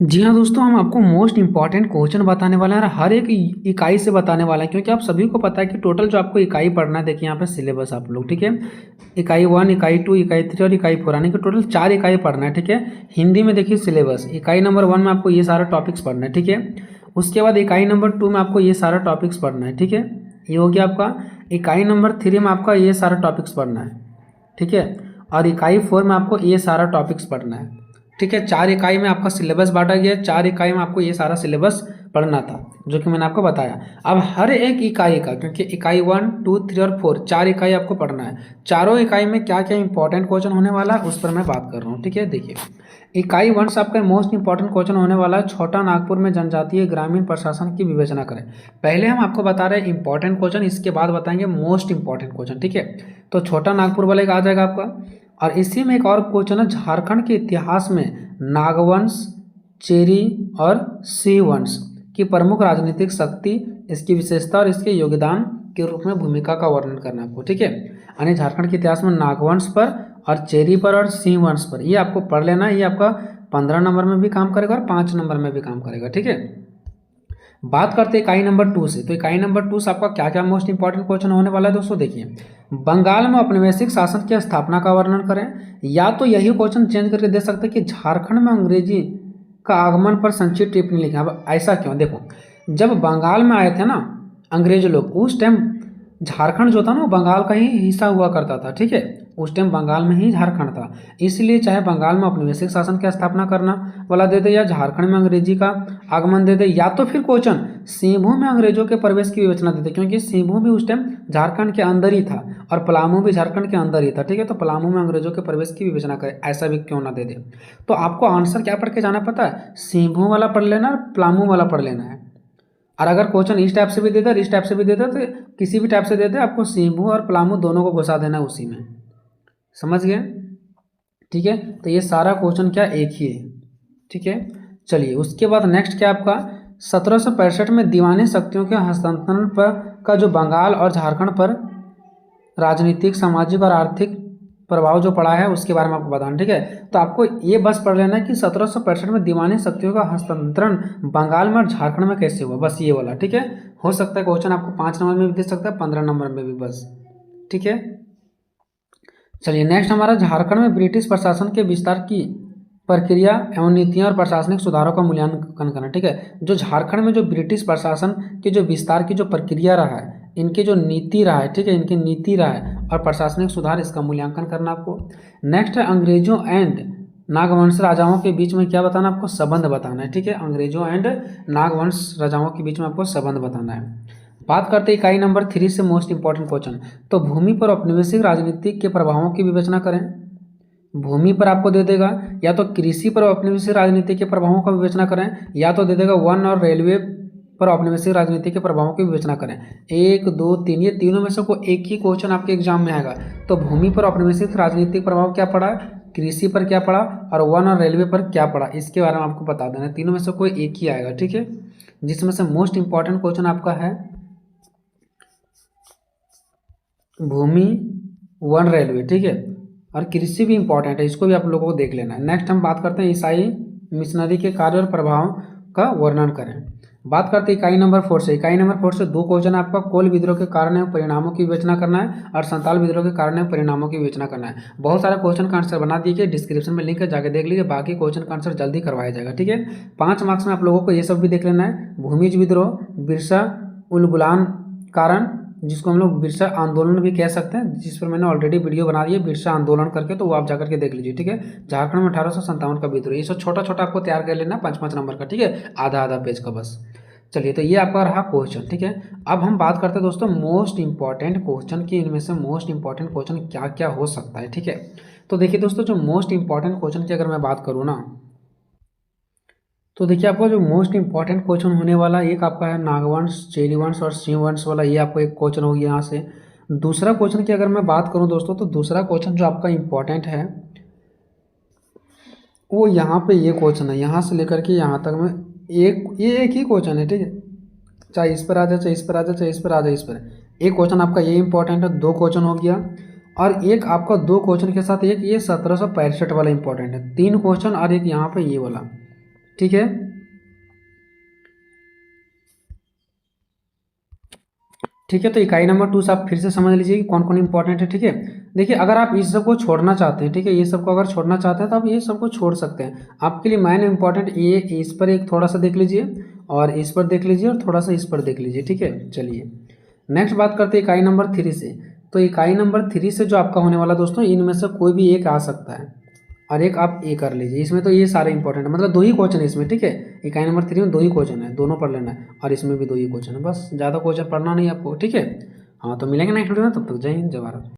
जी हाँ दोस्तों, हम आपको मोस्ट इंपॉर्टेंट क्वेश्चन बताने वाले हैं और हर एक इकाई से बताने वाले हैं, क्योंकि आप सभी को पता है कि टोटल जो आपको इकाई पढ़ना है, देखिए यहाँ पे सिलेबस आप लोग, ठीक है। इकाई 1, इकाई 2, इकाई 3 और इकाई 4, यानी कि टोटल 4 इकाई पढ़ना है, ठीक है। हिंदी में देखिए सिलेबस, इकाई नंबर 1 में आपको ये सारा टॉपिक्स पढ़ना है, ठीक है। उसके बाद इकाई नंबर 2 में आपको ये सारा टॉपिक्स पढ़ना है, ठीक है। ये हो गया आपका। इकाई नंबर 3 में आपका ये सारा टॉपिक्स पढ़ना है, ठीक है। और इकाई 4 में आपको ये सारा टॉपिक्स पढ़ना है, ठीक है। 4 इकाई में आपका सिलेबस बांटा गया है, 4 इकाई में आपको ये सारा सिलेबस पढ़ना था, जो कि मैंने आपको बताया। अब हर एक इकाई का, क्योंकि इकाई 1, 2, 3 और 4 4 इकाई आपको पढ़ना है, चारों इकाई में क्या क्या इंपॉर्टेंट क्वेश्चन होने वाला है उस पर मैं बात कर रहा हूँ, ठीक है। देखिए, इकाई 1 से आपका मोस्ट इंपॉर्टेंट क्वेश्चन होने वाला है, छोटा नागपुर में जनजातीय ग्रामीण प्रशासन की विवेचना करें। पहले हम आपको बता रहे हैं इंपॉर्टेंट क्वेश्चन, इसके बाद बताएंगे मोस्ट इंपॉर्टेंट क्वेश्चन, ठीक है। तो छोटा नागपुर वाले का आ जाएगा आपका। और इसी में एक और क्वेश्चन है, झारखंड के इतिहास में नागवंश, चेरी और सिंह वंश की प्रमुख राजनीतिक शक्ति, इसकी विशेषता और इसके योगदान के रूप में भूमिका का वर्णन करना है आपको, ठीक है। यानी झारखंड के इतिहास में नागवंश पर और चेरी पर और सिंह वंश पर, ये आपको पढ़ लेना है। ये आपका 15 नंबर में भी काम करेगा और 5 नंबर में भी काम करेगा, ठीक है। बात करते हैं इकाई नंबर 2 से। तो इकाई नंबर 2 से आपका क्या क्या मोस्ट इंपॉर्टेंट क्वेश्चन होने वाला है दोस्तों, देखिए। बंगाल में औपनिवेशिक शासन की स्थापना का वर्णन करें, या तो यही क्वेश्चन चेंज करके दे सकते हैं कि झारखंड में अंग्रेजी का आगमन पर संक्षिप्त टिप्पणी लिखें। अब ऐसा क्यों, देखो, जब बंगाल में आए थे ना अंग्रेज लोग, उस टाइम झारखंड जो था ना वो बंगाल का ही हिस्सा हुआ करता था, ठीक है। उस टाइम बंगाल में ही झारखंड था, इसलिए चाहे बंगाल में औपनिवेशिक शासन की स्थापना करना वाला दे दे, या झारखंड में अंग्रेजी का आगमन दे दे, या तो फिर क्वेश्चन सिंहभूम में अंग्रेजों के प्रवेश की विवेचना दे दे, क्योंकि सिंहभूम भी उस टाइम झारखंड के अंदर ही था और पलामू भी झारखंड के अंदर ही था, ठीक है। तो पलामू में अंग्रेजों के प्रवेश की विवेचना करे, ऐसा भी क्यों ना दे दे। तो आपको आंसर क्या पढ़ के जाना पता है, सिंहभूम वाला पढ़ लेना और पलामू वाला पढ़ लेना है। और अगर क्वेश्चन इस टाइप से भी देता है, इस टाइप से भी देता, तो किसी भी टाइप से देते, आपको सिंहभूम और पलामू दोनों को घुसा देना उसी में, समझ गए, ठीक है। तो ये सारा क्वेश्चन क्या एक ही है, ठीक है। चलिए, उसके बाद नेक्स्ट क्या आपका 1765 में दीवानी शक्तियों के हस्तांतरण पर का जो बंगाल और झारखंड पर राजनीतिक, सामाजिक और आर्थिक प्रभाव जो पड़ा है उसके बारे में आपको बताना, ठीक है। तो आपको ये बस पढ़ लेना है कि 1765 में दीवानी शक्तियों का हस्तांतरण बंगाल में और झारखंड में कैसे हुआ, बस ये वाला, ठीक है। हो सकता है क्वेश्चन आपको 5 नंबर में भी दे सकता है, 15 नंबर में भी, बस, ठीक है। चलिए, नेक्स्ट हमारा झारखंड में ब्रिटिश प्रशासन के विस्तार की प्रक्रिया एवं नीतियां और प्रशासनिक सुधारों का मूल्यांकन करना, ठीक है। जो झारखंड में जो ब्रिटिश प्रशासन के जो विस्तार की जो प्रक्रिया रहा है, इनकी जो नीति रहा है, ठीक है, इनकी नीति रहा है और प्रशासनिक सुधार, इसका मूल्यांकन करना आपको। नेक्स्ट है अंग्रेजों एंड नागवंश राजाओं के बीच में क्या बताना, आपको संबंध बताना है, ठीक है। अंग्रेजों एंड नागवंश राजाओं के बीच में आपको संबंध बताना है। बात करते हैं इकाई नंबर 3 से मोस्ट इंपॉर्टेंट क्वेश्चन। तो भूमि पर औपनिवेशिक राजनीतिक के प्रभावों की विवेचना करें। भूमि पर आपको दे देगा, या तो कृषि पर औपनिवेशिक राजनीति के प्रभावों का विवेचना करें, या तो दे देगा वन और रेलवे पर औपनिवेशिक राजनीति के प्रभावों की विवेचना करें। 1, 2, 3, ये तीनों में से कोई एक ही क्वेश्चन आपके एग्जाम में आएगा। तो भूमि पर औपनिवेशिक राजनीतिक प्रभाव क्या पड़ा, कृषि पर क्या पड़ा और वन और रेलवे पर क्या पड़ा, इसके बारे में आपको बता देना है। तीनों में से कोई एक ही आएगा, ठीक है। जिसमें से मोस्ट इंपॉर्टेंट क्वेश्चन आपका है भूमि, वन, रेलवे, ठीक है। और कृषि भी इंपॉर्टेंट है, इसको भी आप लोगों को देख लेना है। नेक्स्ट हम बात करते हैं ईसाई मिशनरी के कार्य और प्रभाव का वर्णन करें। बात करते हैं इकाई नंबर 4 से। इकाई नंबर 4 से 2 क्वेश्चन आपका कोल विद्रोह के कारण एवं परिणामों की विवेचना करना है और संताल विद्रोह के कारण एवं परिणामों की विवेचना करना है। बहुत सारे क्वेश्चन का आंसर बना दिए, डिस्क्रिप्शन में लिंक है, जाके देख लीजिए। बाकी क्वेश्चन का आंसर जल्दी करवाया जाएगा, ठीक है। 5 मार्क्स में आप लोगों को ये सब भी देख लेना है। भूमिज विद्रोह, बिरसा उलगुलान कारण, जिसको हम लोग बिरसा आंदोलन भी कह सकते हैं, जिस पर मैंने ऑलरेडी वीडियो बना दी है बिरसा आंदोलन करके, तो वो आप जाकर के देख लीजिए, ठीक है। झारखंड में 1857 का विद्रोह, ये सब छोटा छोटा आपको तैयार कर लेना 5-5 नंबर का, ठीक है, आधा आधा पेज का बस। चलिए, तो ये आपका रहा क्वेश्चन, ठीक है। अब हम बात करते हैं दोस्तों मोस्ट इंपॉर्टेंट क्वेश्चन की, इनमें से मोस्ट इंपॉर्टेंट क्वेश्चन क्या क्या हो सकता है, ठीक है। तो देखिए दोस्तों, जो मोस्ट इंपॉर्टेंट क्वेश्चन की अगर मैं बात करूँ ना, तो देखिए आपका जो मोस्ट इंपॉर्टेंट क्वेश्चन होने वाला एक आपका है नागवंश, चेरी वंश और सिंह वंश वाला, ये आपको एक क्वेश्चन होगी यहाँ से। दूसरा क्वेश्चन की अगर मैं बात करूँ दोस्तों, तो दूसरा क्वेश्चन जो आपका इंपॉर्टेंट है वो यहाँ पे ये क्वेश्चन है, यहाँ से लेकर के यहाँ तक में ये एक ही क्वेश्चन है, ठीक है। चाहे इस पर आ जाए, चाहे इस पर आ जाए, चाहे इस पर आ जाए, इस पर एक क्वेश्चन आपका ये इंपॉर्टेंट है, 2 क्वेश्चन हो गया। और एक आपका 2 क्वेश्चन के साथ एक ये 1765 वाला इंपॉर्टेंट है, 3 क्वेश्चन और एक यहाँ पे ये वाला, ठीक है। ठीक है, तो इकाई नंबर 2 से आप फिर से समझ लीजिए कि कौन कौन इंपॉर्टेंट है। ठीक है, देखिए अगर आप इस सब को छोड़ना चाहते हैं, ठीक है, ये सब को अगर छोड़ना चाहते हैं तो आप ये सब को छोड़ सकते हैं। आपके लिए मैन इंपॉर्टेंट ये इस पर एक थोड़ा सा देख लीजिए, और इस पर देख लीजिए, और थोड़ा सा इस पर देख लीजिए। ठीक है, चलिए नेक्स्ट बात करते हैं इकाई नंबर 3 से। तो इकाई नंबर 3 से जो आपका होने वाला दोस्तों, इनमें से कोई भी एक आ सकता है, और एक आप ए कर लीजिए। इसमें तो ये सारे इंपॉर्टेंट है, मतलब 2 ही क्वेश्चन है इसमें। ठीक है, इकाई नंबर 3 में 2 ही क्वेश्चन है, दोनों पढ़ लेना है, और इसमें भी 2 ही क्वेश्चन है, बस ज़्यादा क्वेश्चन पढ़ना नहीं है आपको। ठीक है, हाँ, तो मिलेंगे नेक्स्ट वीडियो में, तब तक जय हिंद जय भारत।